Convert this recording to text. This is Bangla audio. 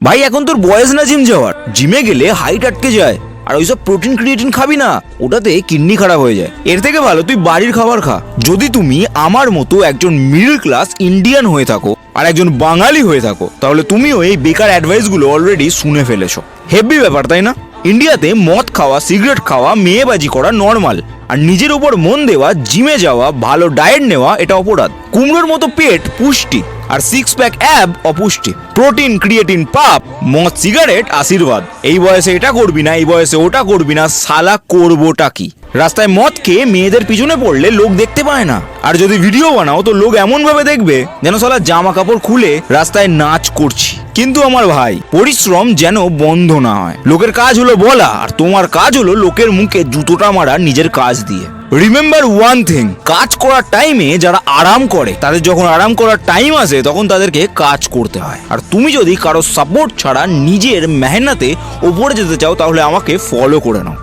ভাই এখন তোর বয়স না জিম যাওয়ার, জিমে গেলে হাইট আটকে যায়। আর ওইসব প্রোটিন ক্রিয়েটিন খাবি না, ওটাতে কিডনি খারাপ হয়ে যায়। এর থেকে ভালো তুই বাড়ির খাবার খা। যদি তুমি আমার মতো একজন মিডল ক্লাস ইন্ডিয়ান হয়ে থাকো আর একজন বাঙালি হয়ে থাকো, তাহলে তুমিও এই বেকার অ্যাডভাইসগুলো অলরেডি শুনে ফেলেছো। হেভি ব্যাপার তাই না? ইন্ডিয়াতে মদ খাওয়া, সিগারেট খাওয়া, মেয়েবাজি করা নর্মাল, আর নিজের উপর মন দেওয়া, জিমে যাওয়া, ভালো ডায়েট নেওয়া এটা অপরাধ। কুমড়োর মতো পেট পুষ্টি, আর সিক্স প্যাক অ্যাব অপুষ্টি। প্রোটিন ক্রিয়েটিন পাপ, মদ সিগারেট আশীর্বাদ। এই বয়সে এটা করবি না, এই বয়সে ওটা করবি না, শালা করবোটা কি? রাস্তায় মদ খেয়ে মেয়েদের পিছনে পড়লে লোক দেখতে পায় না, আর যদি ভিডিও বানাও তো লোক এমন ভাবে দেখবে যেন শালা জামা কাপড় খুলে রাস্তায় নাচ করছি। কিন্তু আমার ভাই, পরিশ্রম যেন বন্ধ না হয়। লোকের কাজ হলো বলা, আর তোমার কাজ হলো লোকের মুখে জুতোটা মারা নিজের কাজ দিয়ে। রিমেম্বার ওয়ান থিং, কাজ করার টাইমে যারা আরাম করে, তাদের যখন আরাম করার টাইম আসে তখন তাদেরকে কাজ করতে হয়। আর তুমি যদি কারো সাপোর্ট ছাড়া নিজের মেহনতে ওপরে যেতে চাও, তাহলে আমাকে ফলো করে নাও।